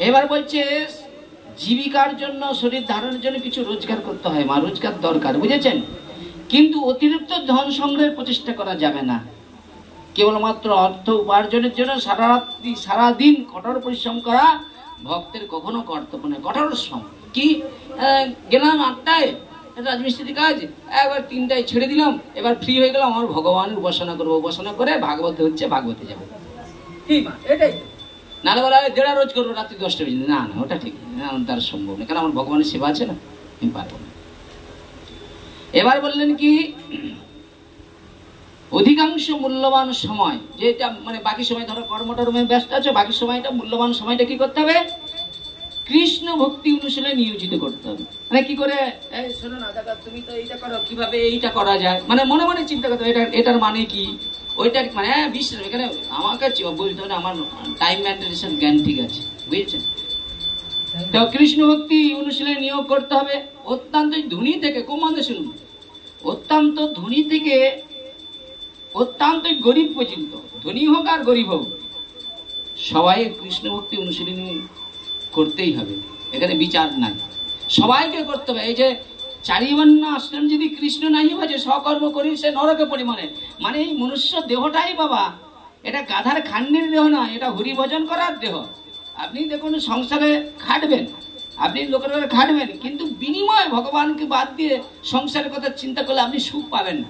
এবার বলছে জীবিকার জন্য, শরীর ধারণের জন্য কিছু রোজগার করতে হয়, মা রোজগার দরকার, বুঝেছেন? কিন্তু অতিরিক্ত ধন সংগ্রহের প্রচেষ্টা করা যাবে না। কেবলমাত্র অর্থ উপার্জনের জন্য সারাদিন কঠোর পরিশ্রম করা ভক্তের কখনো কর্তব্য নয়। কঠোর শ্রম কি, গেলাম 8টায় রাজমিস্ত্রি কাজ, একবার 3টায় ছেড়ে দিলাম, এবার ফ্রি হয়ে গেলাম, আমার ভগবানের উপাসনা করবো, উপাসনা করে ভাগবত হচ্ছে ভাগবতে যাবো, কি মা এটাই? নাহলে বলা দেড়া রোজ করবো রাত্রি 10টা বেজে, না না ওটা ঠিক না, তার সম্ভব না, কারণ আমার ভগবানের সেবা আছে না, আমি পারবো না। এবার বললেন কি, অধিকাংশ মূল্যবান সময় যেটা, মানে বাকি সময় ধরো কর্মটর্মে ব্যস্ত আছো, বাকি সময়টা মূল্যবান সময়টা কি করতে হবে? কৃষ্ণ ভক্তি অনুশীলনে নিয়োজিত করতে হবে। মানে কি করে, এই শোনো না দাদা তুমি তো এইটা করো, কিভাবে এইটা করা যায়, মানে মনে মনে চিন্তা করতে হবে এটার মানে কি, ওইটার মানে বিশ্বাস, এখানে আমাকে বলতে হবে আমার টাইম ম্যানেজমেন্ট জ্ঞান ঠিক আছে, বুঝেছেন? তো কৃষ্ণ ভক্তি অনুশীলনে নিয়োগ করতে হবে। অত্যন্ত ধনী থেকে, কমাতে শুনুন, অত্যন্ত ধনী থেকে অত্যন্ত গরিব পর্যন্ত, ধনী হোক আর গরিব হোক, সবাই কৃষ্ণ ভক্তি অনুশীলনী করতেই হবে, এখানে বিচার নাই, সবাইকে করতে হবে। এই যে চারিবর্ণ আশ্রম যদি কৃষ্ণ নাই বাজে সকর্ম করি সে নরকে পরিমাণে, মানে এই মনুষ্য দেহটাই বাবা, এটা গাধার খান্ডির দেহ না, এটা হরিভজন করার দেহ। আপনি দেখুন সংসারে খাটবেন, আপনি লোকের ঘরে খাটবেন, কিন্তু বিনিময়ে ভগবানকে বাদ দিয়ে সংসারের কথা চিন্তা করলে আপনি সুখ পাবেন না।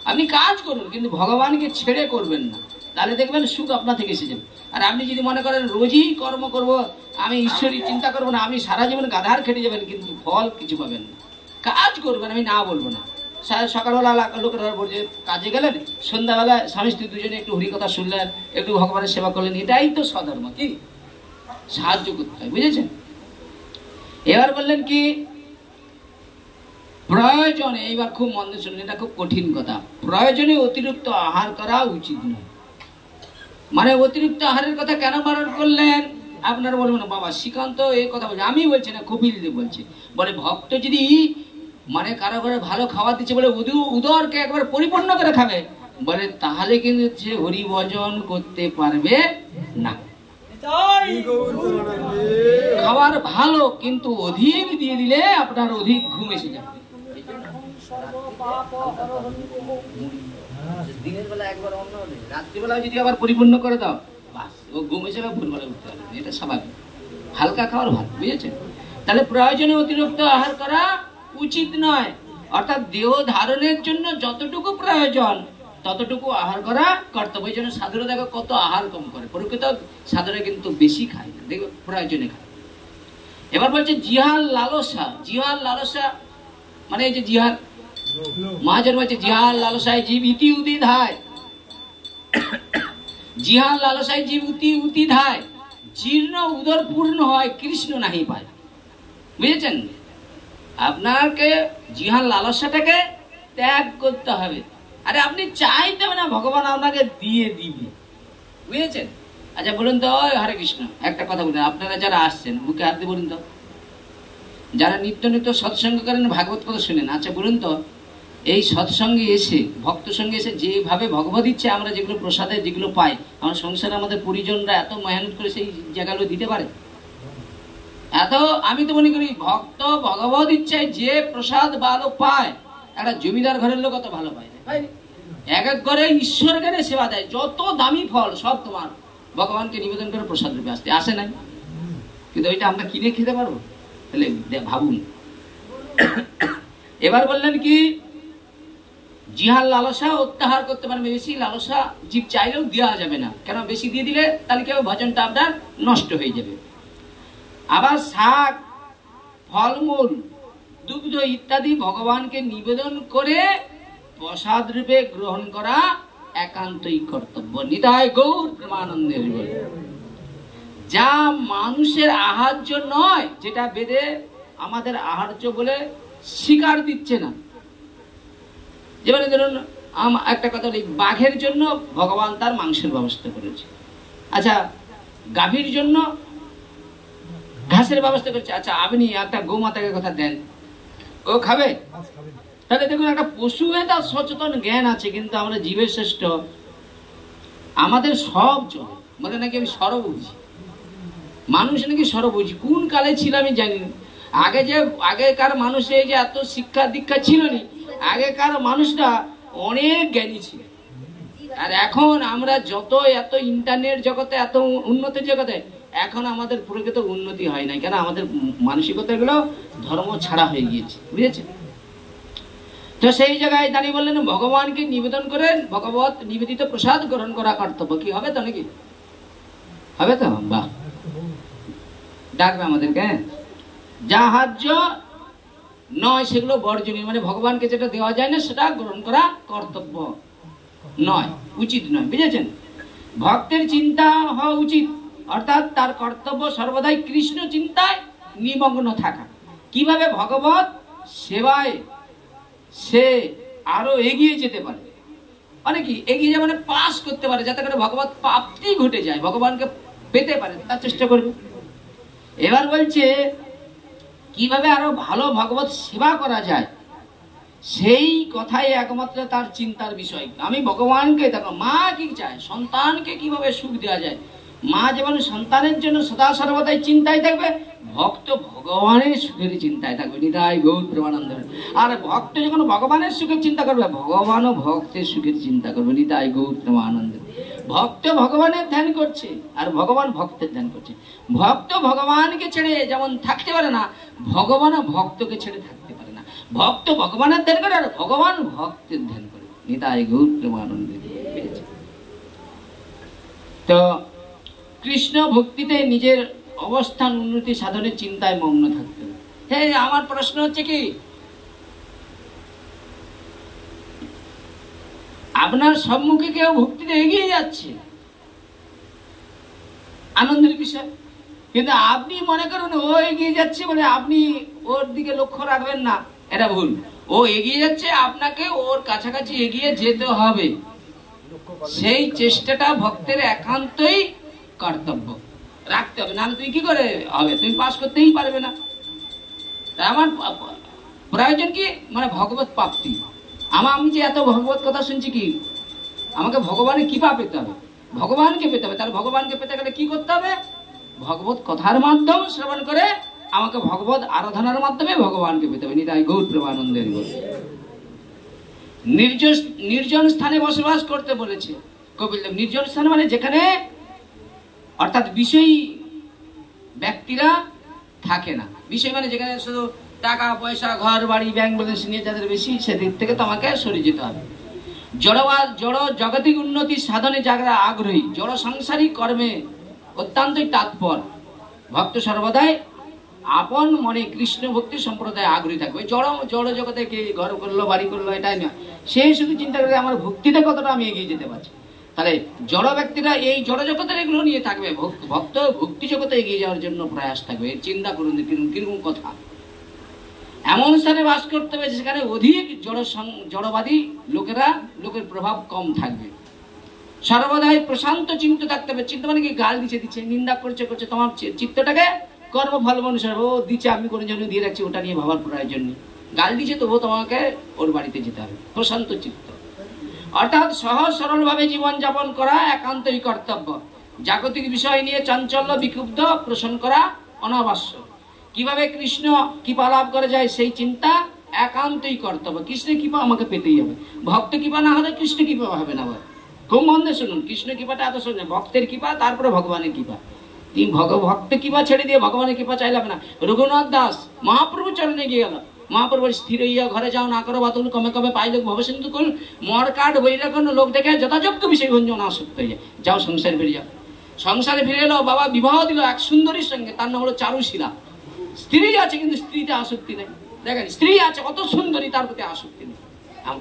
আপনি কাজ করুন কিন্তু ভগবানকে ছেড়ে করবেন না, তাহলে দেখবেন সুখ আপনার থেকে এসে যাবে। আর আপনি যদি মনে করেন রোজই কর্ম করব, আমি ঈশ্বরী চিন্তা করবো না, আমি সারা জীবন গাধার খেটে যাবেন, কিন্তু ফল কিছু পাবেন না। কাজ করবেন, আমি না বলবো না, সকালবেলা লোকের ঘরে বলছে কাজে গেলেন, সন্ধ্যাবেলা স্বামী স্ত্রী দুজনে একটু হরিকথা শুনলেন, একটু ভগবানের সেবা করলেন, এটাই তো সধর্ম। কি সাহায্য করতে হয়, বুঝেছেন? এবার বললেন কি, প্রয়োজনে, এইবার খুব মন দিয়ে শুনলেন, এটা খুব কঠিন কথা, প্রয়োজনে অতিরিক্ত আহার করা উচিত নয়। মানে অতিরিক্ত আহারের কথা কেন বারণ করলেন? আপনারা বলবেন বাবা শ্রীকান্ত এই কথা বলছে, আমি বলছি না, কপিল দেব বলছে, বলে ভক্ত যদি মানে কারো ঘরে ভালো খাবার দিচ্ছে বলে উদরকে একবার পরিপূর্ণ করে খাবে, বলে তাহলে কিন্তু সে হরিভজন করতে পারবে না। খাবার ভালো কিন্তু অধিক দিয়ে দিলে আপনার অধিক ঘুম এসে যাবে। দিনের বেলা একবার অন্য, রাত্রিবেলা যদি আবার পরিপূর্ণ করে দাও, বাস ও ঘুম এসে ভোরবেলা উঠতে পারবে, এটা স্বাভাবিক। হালকা খাবার ভালো, বুঝেছেন? তাহলে প্রয়োজনে অতিরিক্ত আহার করা উচিত নয়, অর্থাৎ দেহ ধারণের জন্য যতটুকু প্রয়োজন ততটুকু আহার করা কর্তব্য। এই জন্য সাধুরা দেখো কত আহার কম করে, প্রকৃত সাধুরা কিন্তু বেশি খায় না, দেখো প্রয়োজনে খায়। এবার বলছে জিহার লালসা, জিহার লালসা মানে এই যে জিহার, মহাজন বলছে জিহার লালসায় জীব ইতি উতি ধায়, জিহার লালসায় জীব উতি উতি ধায়, জীর্ণ উদর পূর্ণ হয় কৃষ্ণ নাহি পায়। বুঝেছেন? আপনাকে জিহার লালসাটাকে ত্যাগ করতে হবে। আরে আপনি চাইতে হবে না, ভগবান আপনাকে দিয়ে দিবে, বুঝেছেন? আচ্ছা বলুন তো, হরে কৃষ্ণ একটা কথা বলুন, আপনারা যারা আসছেন বুকে হাত দিয়ে বলুন তো, যারা নিত্য নিত্য সৎসঙ্গ করেন, ভাগবত কথা শুনেন, আচ্ছা বলুন তো, এই সৎসঙ্গে এসে, ভক্ত সঙ্গে এসে যেভাবে ভগবত ইচ্ছে আমরা যেগুলো প্রসাদে যেগুলো পাই, আমার সংসারে আমাদের পরিজনরা এত মেহনত করে সেই জায়গাগুলো দিতে পারে? এত আমি তো মনে করি ভক্ত ভগবত ইচ্ছায় যে প্রসাদ ভালো পায়, একটা জমিদার ঘরের লোক অত ভালো পায় না। এক এক ঘরে ঈশ্বর জ্ঞানে সেবা দেয়, যত দামি ফল সব তোমার ভগবানকে নিবেদন করে প্রসাদ রূপে আসে নাই, কিন্তু ওইটা আমরা কিনে খেতে পারবো? তাহলে ভাবুন। এবার বললেন কি, জিহার লালসা অত্যাহার করতে পারবে, বেশি লালসা জীব চাইলেও দেওয়া যাবে না, কেন বেশি দিয়ে দিলে তাহলে কেউ ভজনটা আপনার নষ্ট হয়ে যাবে। আবার শাক, ফলমূল, দুগ্ধ ইত্যাদি ভগবানকে নিবেদন করে প্রসাদ রূপে গ্রহণ করা একান্তই কর্তব্য। নিতাই গৌর প্রেমানন্দের বলে, যা মানুষের আহার্য নয়, যেটা বেদে আমাদের আহার্য বলে স্বীকার দিচ্ছে না। যেমন ধরুন একটা কথা বলি, বাঘের জন্য ভগবান তার মাংসের ব্যবস্থা করেছে, আচ্ছা গাভীর জন্য ঘাসের ব্যবস্থা করেছে, আচ্ছা আপনি একটা গোমাতাকে কথা দেন, ও খাবে? তাহলে দেখুন একটা পশু তার সচেতন জ্ঞান আছে, কিন্তু আমরা জীবের শ্রেষ্ঠ, আমাদের সব চলে, বলে নাকি আমি সর্ব বুঝি, মানুষ নাকি সর্ববুঝি, কোন কালে ছিল আমি জানি না। আগেকার মানুষের এই যে এত শিক্ষা দীক্ষা ছিল না, আগেকার মানুষরা অনেক জ্ঞানী ছিল। আর এখন আমরা যত এত ইন্টারনেট জগতে, এত উন্নতির জগতে, এখন আমাদের প্রকৃত উন্নতি হয় নাই, কেন আমাদের মানসিকতাগুলো ধর্ম ছাড়া হয়ে গিয়েছে, বুঝেছেন? তো সেই জায়গায় দাঁড়িয়ে বললেন ভগবানকে নিবেদন করেন, ভগবত নিবেদিত প্রসাদ গ্রহণ করা কর্তব্য। কি হবে তো নাকি? হবে তো? বাহ, ডাকবে আমাদেরকে। যাহার্য নয় সেগুলো বর্জনীয়, মানে ভগবানকে যেটা দেওয়া যায় না সেটা গ্রহণ করা কর্তব্য নয়, উচিত নয়, বুঝেছেন? ভক্তের চিন্তা হওয়া উচিত, অর্থাৎ তার কর্তব্য সর্বদাই কৃষ্ণ চিন্তায় নিমগ্ন থাকা। কিভাবে ভগবত সেবায় সে আরো এগিয়ে যেতে পারে, মানে কি এগিয়ে যাবে, মানে পাস করতে পারে, যাতে করে ভগবত প্রাপ্তি ঘটে যায়, ভগবানকে পেতে পারে, তার চেষ্টা করবে। এবার বলছে কিভাবে আরো ভালো ভগবত সেবা করা যায়, সেই কথাই একমাত্র তার চিন্তার বিষয়। আমি ভগবানকে, দেখো মা কি চায়, সন্তানকে কিভাবে সুখ দেওয়া যায়। মা যেমন সন্তানের জন্য সদা সর্বদাই চিন্তায় থাকবে, ভক্ত ভগবানের সুখের চিন্তায় থাকবে। নিতাই গৌর প্রেমানন্দ। আর ভক্ত যখন ভগবানের সুখের চিন্তা করবে, ভগবানও ভক্তের সুখের চিন্তা করবে। নিতাই গৌর প্রেমানন্দ। ভক্ত ভগবানের ধ্যান করছে আর ভগবান ভক্তের ধ্যান করছে। ভক্ত ভগবানকে ছেড়ে যেমন থাকতে পারে না, ভগবানও ভক্তকে ছেড়ে থাকতে পারে না। ভক্ত ভগবানের ধ্যান করে আর ভগবান ভক্তের ধ্যান করে। নিতাই গৌর প্রেমানন্দ। তো কৃষ্ণ ভক্তিতে নিজের অবস্থান উন্নতি সাধনের চিন্তায় মগ্ন থাকতে হবে। হ্যাঁ, আমার প্রশ্ন হচ্ছে কি, আপনার সম্মুখে কেউ ভক্তিতে এগিয়ে যাচ্ছে, আনন্দের বিষয়, কিন্তু আপনি মনে করুন ও এগিয়ে যাচ্ছে বলে আপনি ওর দিকে লক্ষ্য রাখবেন না, এটা ভুল। ও এগিয়ে যাচ্ছে, আপনাকে ওর কাছাকাছি এগিয়ে যেতে হবে, সেই চেষ্টাটা ভক্তের একান্তই কর্তব্য, রাখতে হবে, নাহলে তুই কি করে হবে, তুমি পাস করতেই পারবে না। আমার প্রয়োজন কি, মানে ভগবত প্রাপ্তি। আমি যে এত ভগবত কথা শুনছি, কি আমাকে ভগবানের কৃপা পেতে হবে, ভগবানকে পেতে হবে। তাহলে ভগবানকে পেতে গেলে কি করতে হবে? ভগবত কথার মাধ্যম শ্রবণ করে আমাকে ভগবত আরাধনার মাধ্যমে ভগবানকে পেতে হবে। নিতাই গৌর প্রেমানন্দের। নির্জন স্থানে বসবাস করতে বলেছে কপিলদেব। নির্জন স্থান মানে যেখানে অর্থাৎ বিষয়ী ব্যক্তিরা থাকে না। বিষয় মানে যেখানে শুধু টাকা পয়সা, ঘর বাড়ি, ব্যাংক ব্যালেন্স নিয়ে যাদের বেশি, সেদিক থেকে তোমাকে সরে যেতে হবে। জড় জগতিক উন্নতি সাধনে যারা আগ্রহী, জড় সাংসারিক কর্মে অত্যন্তই তৎপর, ভক্ত সর্বদাই আপন মনে কৃষ্ণ ভক্তি সম্প্রদায় আগ্রহী থাকবে। জড় জগতে কে ঘর করলো, বাড়ি করলো, এটাই না, সেই শুধু চিন্তা করে আমার ভক্তিতে কতটা আমি এগিয়ে যেতে পারছি। তাহলে জড় ব্যক্তিরা এই জড় জগতের এগুলো নিয়ে থাকবে, ভক্ত ভক্তি জগতে এগিয়ে যাওয়ার জন্য প্রয়াস থাকবে। চিন্তা করুন কিরকম কথা। এমন স্থানে বাস করতে হবে যেখানে অধিক জড়বাদী লোকের প্রভাব কম থাকবে। সর্বদাই প্রশান্ত চিন্ত থাকতে হবে। চিন্তা মানে কি, গাল দিচ্ছে, নিন্দা করছে, তোমার চিত্তটাকে কর্মফল অনুসারে ও দিচ্ছে, আমি কোনো জন্য দিয়ে রাখছি, ওটা নিয়ে ভাবার প্রয়োজন নেই। গাল দিচ্ছে তবুও তোমাকে ওর বাড়িতে যেতে হবে। প্রশান্ত চিত্ত অর্থাৎ সহজ সরল ভাবে জীবন যাপন করা একান্তই কর্তব্য। জাগতিক বিষয় নিয়ে চাঞ্চল্য বিক্ষুব্ধ পোষণ করা অনাবশ্যক। কিভাবে কৃষ্ণ কৃপা লাভ করা যায় সেই চিন্তা একান্তই কর্তব্য। কৃষ্ণের কৃপা আমাকে পেতেই হবে, ভক্ত কৃপা না হলে কৃষ্ণ কৃপা হবে না। খুব মন দিয়ে শুনুন, কৃষ্ণ কৃপাটা এত শুনুন, ভক্তের কৃপা, তারপরে ভগবানের কৃপা। তুমি ভক্ত কৃপা ছেড়ে দিয়ে ভগবানের কৃপা চাইলাম না। রঘুনাথ দাস মহাপ্রভু চরণে গিয়ে গেল, মহাপ্রভু স্থির হইয়া ঘরে যাও, না করো বাতুল, কমে কমে পাইল ভবসিন্ধু কুল, মর কাঠ বৈরাগ্য লোক দেখে যথাযোগ্য বিষয় ভঞ্জন আসক্ত হয়ে যায়, যাও সংসারে ফিরে যাও। সংসারে ফিরে এলো, বাবা বিবাহ দিল এক সুন্দরীর সঙ্গে, তার নাম হলো চারুশীলা। স্ত্রী আছে কিন্তু স্ত্রীতে আসক্তি নেই। দেখেন, স্ত্রী আছে অত সুন্দরী, তার প্রতি আসক্তি নেই।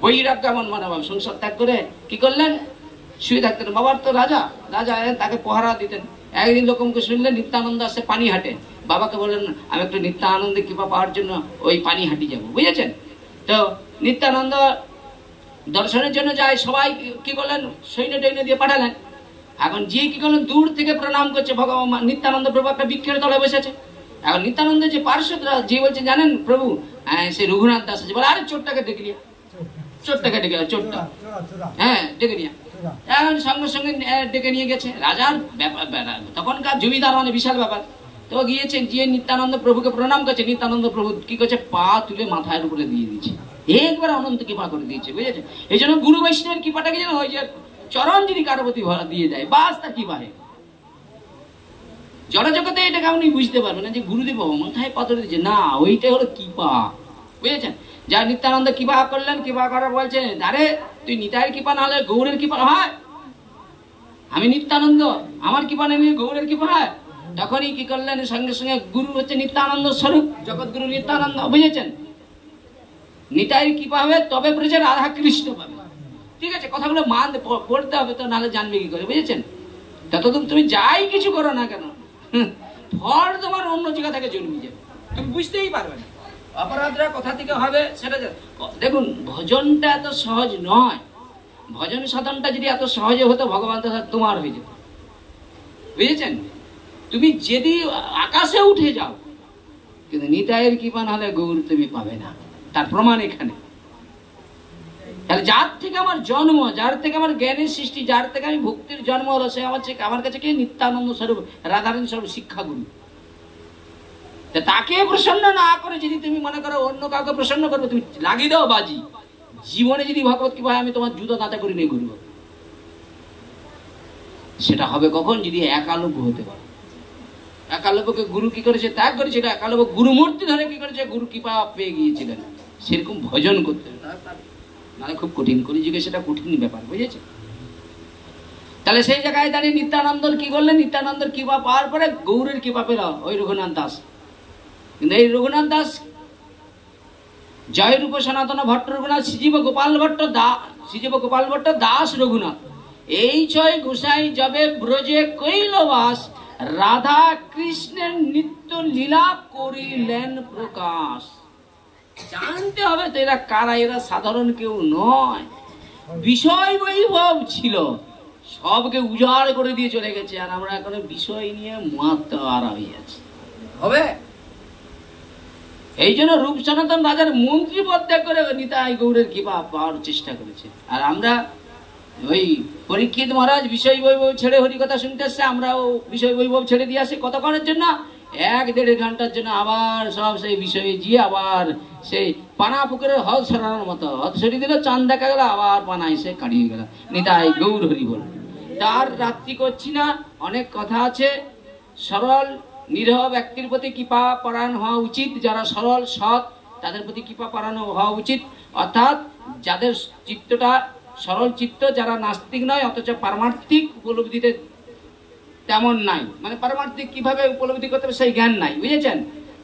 বৈরাগ্য এমন মানে সংসার ত্যাগ করে কি করলেন, শুয়ে থাকতেন। বাবার তো রাজা তাকে পহারা দিতেন। একদিন লোকমকে শুনলেন নিত্যানন্দ আসে পানিহাটে, বাবাকে বললেন আমি একটু নিত্যানন্দে কৃপা পাওয়ার জন্য ওই পানিহাটি যাবো, বুঝেছেন? তো নিত্যানন্দ দর্শনের জন্য যায়, সবাই কি করলেন, সৈন্য টৈন্য দিয়ে পাঠালেন। এখন যে কি করলেন, দূর থেকে প্রণাম করছে ভগবান। নিত্যানন্দ প্রভু একটা বৃক্ষের তলায় বসেছে। এখন নিত্যানন্দ যে পার্শ্বরা যে বলছে জানেন প্রভু, সে রঘুনাথ দাস আছে, বলে আরে চোরটাকে ডেকে নিয়ে, চোরটাকে ডেকে, চোরটা হ্যাঁ ডেকে নিয়ে। এখন সঙ্গে সঙ্গে ডেকে নিয়ে গেছে। রাজার ব্যাপার, তখনকার জমিদার মানে বিশাল ব্যাপার। তো গিয়েছেন, গিয়ে নিত্যানন্দ প্রভুকে প্রণাম করছে। নিত্যানন্দ প্রভু কি করছে, পা তুলে মাথার উপরে দিয়ে দিয়েছে, একবার অনন্ত কৃপা করে দিয়েছে, বুঝেছে? এই জন্য গুরু বৈষ্ণবের কৃপাটাকে যেন ওই যে চরণ যদি কারবতী ভরা দিয়ে দেয়, বাস তা কৃপা হয়। জড়জগতে এটাকে আপনি বুঝতে পারবেন না যে গুরুদেব মাথায় পাথর দিয়েছে, না, ওইটাই হলো কৃপা, বুঝেছেন? যা নিত্যানন্দ কৃপা করলেন, কৃপা করা বলছেন, আরে তুই নিতাইয়ের কৃপা না হলে গৌরের কৃপা হয়? আমি নিত্যানন্দ, আমার কৃপা নেই গৌরের কৃপা হয়? তখনই কি করলেন, সঙ্গে সঙ্গে গুরু হচ্ছে নিত্যানন্দ স্বরূপ, জগৎ গুরু নিত্যানন্দ, বুঝেছেন? নিতাইয়ের কৃপা হবে তবে বলেছে রাধা কৃষ্ণ পাবে, ঠিক আছে? কথাগুলো মান পড়তে হবে, তো নাহলে জানবে কি করে, বুঝেছেন? ততদিন তুমি যাই কিছু করো না কেন, ফল তোমার অন্য জায়গা থেকে জন্মে যাবে, তুমি বুঝতেই পারবে না। অপরাধরা কোথা থেকে হবে সেটা দেখুন। ভজনটা এত সহজ নয়। ভজন সাধনটা যদি এত সহজে হতো, ভগবান তো তোমার হয়ে যেত, বুঝেছেন? তুমি যদি আকাশে উঠে যাও, কিন্তু নিতাইয়ের কৃপা না হলে গৌর তুমি পাবে না। তার প্রমাণ এখানে। তাহলে যার থেকে আমার জন্ম, যার থেকে আমার জ্ঞানের সৃষ্টি, যার থেকে আমি ভক্তির জন্ম হলো, সে আমার কাছে কি নিত্যানন্দ স্বরূপ, রাধারানী স্বরূপ শিক্ষাগুরু। তাকে প্রসন্ন না করে যদি তুমি মনে করো অন্য কাউকে প্রসন্ন করবে, তুমি লাগিয়ে দাও বাজি। জীবনে যদি ভগবত কৃপা আমি তোমার জুতো দাঁতা করে নিয়ে ঘুরবো, সেটা হবে কখন? যদি একালব্য হতে পারো। একালব্যকে গুরু কি করেছে, ত্যাগ করেছিল। একালব্য গুরুমূর্তি ধরে কি করেছে, গুরু কৃপা পেয়ে গিয়েছিলেন। সেরকম ভজন করতে মানে খুব কঠিন, কলিযুগে সেটা কঠিন ব্যাপার, বুঝেছে? তাহলে সেই জায়গায় দাঁড়িয়ে নিত্যানন্দর কি করলেন, নিত্যানন্দর কৃপা পাওয়ার পরে গৌরের কৃপা পেল ওই রঘুনাথ দাস। কিন্তু এই রঘুনাথ দাস, জয় রূপ সনাতন ভট্ট রঘুনাথ, শ্রীজীব গোপাল ভট্ট দাস রঘুনাথ, এই ছয় গোসাই যবে ব্রজে কইল বাস, রাধা কৃষ্ণের নিত্য লীলা করিলেন প্রকাশ। জানতে হবে তো এরা কারা, এরা সাধারণ কেউ নয়। বিষয় বৈভব ছিল, সবকে উজাড় করে দিয়ে চলে গেছে, আর আমরা এখন বিষয় নিয়ে মাতারা হয়ে আছি। হবে? এই জন্য রূপ সনাতন রাজার মন্ত্রী পদ ত্যাগ করে নিতাই গৌরের কৃপা পাওয়ার চেষ্টা করেছে। আর আমরা ওই পরীক্ষিত মহারাজ বিষয় বৈভব ছেড়ে হরি কথা শুনতে আসছে, আমরাও বিষয় বৈভব ছেড়ে দিয়ে আসি কতক্ষণের জন্য, 1-1.5 ঘন্টার জন্য। আবার সব সেই বিষয়ে গিয়ে আবার সেই পানা পুকুরের হদ সরানোর মতো হদ সরিয়ে দিল, চাঁদ দেখা গেল, আবার পানা এসে কাটিয়ে গেল। নিতাই গৌর হরি বল। তার রাত্রি করছি না, অনেক কথা আছে। সরল নিরহ ব্যক্তির প্রতি কৃপা পরায়ণ হওয়া উচিত। যারা সরল সৎ তাদের প্রতি কৃপা পরায়ণ হওয়া উচিত। অর্থাৎ যাদের চিত্তটা সরল চিত্ত, যারা নাস্তিক নয় অথচ পারমার্থিক উপলব্ধিতে তেমন নাই, মানে পারমার্থিক কিভাবে উপলব্ধি করতে হবে সেই জ্ঞান নাই, বুঝেছেন?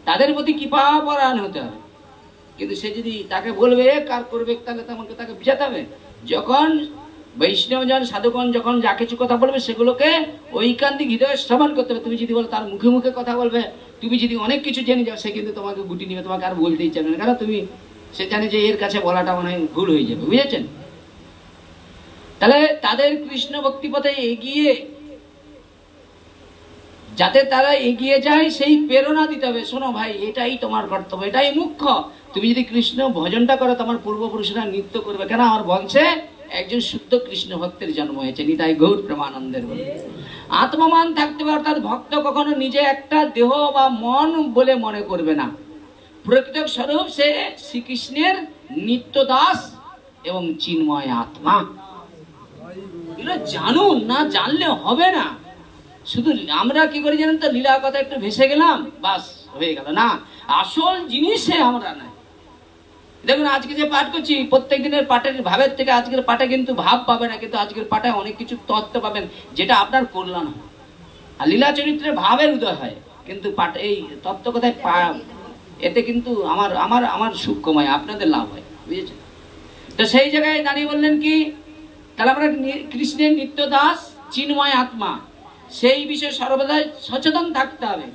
তাদের প্রতি কৃপা পরায়ণ হতে হবে। কিন্তু সে যদি তাকে বলবে কার করবে, তাহলে তেমনকে তাকে বুঝাতে হবে। যখন বৈষ্ণবজন সাধুগণ যখন যা কিছু কথা বলবে, সেগুলোকে ঐকান্তিক হৃদয়ে শ্রবণ করতে হবে। তুমি যদি বলো তার মুখে মুখে কথা বলবে, তুমি যদি অনেক কিছু জেনে যাও, সে কিন্তু তোমাকে গুটি নিবে, তোমাকে আর বলতেই চাবে না, কারণ তুমি সে জানে যে এর কাছে বলাটা মনে হয় ভুল হয়ে যাবে, বুঝেছেন? তাহলে তাদের কৃষ্ণ ভক্তি পথে এগিয়ে যাতে তারা এগিয়ে যায়, সেই প্রেরণা দিতে হবে। শোনো ভাই, এটাই তোমার কর্তব্য, এটাই মুখ্য। তুমি যদি কৃষ্ণ ভজনটা করো, তোমার পূর্বপুরুষরা নৃত্য করবে কেন? আমার বংশে একজন শুদ্ধ কৃষ্ণ ভক্তের জন্ম হয়েছে, নিতাই গৌর প্রেমানন্দের বলে। আত্মমান থাকতে হবে, অর্থাৎ ভক্ত কখনো নিজে একটা দেহ বা মন বলে মনে করবে না। প্রকৃত স্বরূপ সে শ্রীকৃষ্ণের নিত্য দাস এবং চিন্ময় আত্মা। এগুলো জানুন, না জানলে হবে না। শুধু আমরা কি করি জানেন তো, লীলা কথা একটু ভেসে গেলাম, বাস হয়ে গেল না। আসল জিনিসে আমরা নাই। দেখুন আজকে যে পাঠ করছি, প্রত্যেক দিনের পাঠের ভাবের থেকে আজকের পাঠে কিন্তু ভাব পাবে না, কিন্তু আজকের পাঠে অনেক কিছু তত্ত্ব পাবেন যেটা আপনার কল্যাণ হয়। আর লীলা চরিত্রে ভাবের উদয় হয়, কিন্তু পাঠ এই তত্ত্ব কথায় এতে কিন্তু আমার আমার আমার সূক্ষ্মময়, আপনাদের লাভ হয়, বুঝেছেন? তো সেই জায়গায় দাঁড়িয়ে বললেন কি, তাহলে আমরা কৃষ্ণের নিত্য দাস চিন্ময় আত্মা, সেই বিষয়ে সর্বদা সচেতন থাকতে হবে।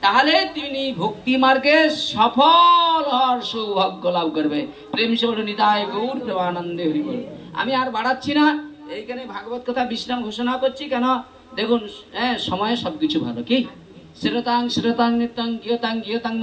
তাহলে তিনি ভক্তি মার্গে সফল হওয়ার সৌভাগ্য লাভ করবে। প্রেম সে বলে নিতাই গৌর প্রেমানন্দে হরি বল। আমি আর বাড়াচ্ছি না, এইখানে ভাগবত কথা বিশ্রাম ঘোষণা করছি। কেন দেখুন, সময়ে সবকিছু ভালো। কি শ্রোতাং শ্রোতাং নিত্যং গিয়তাং গিয়তাং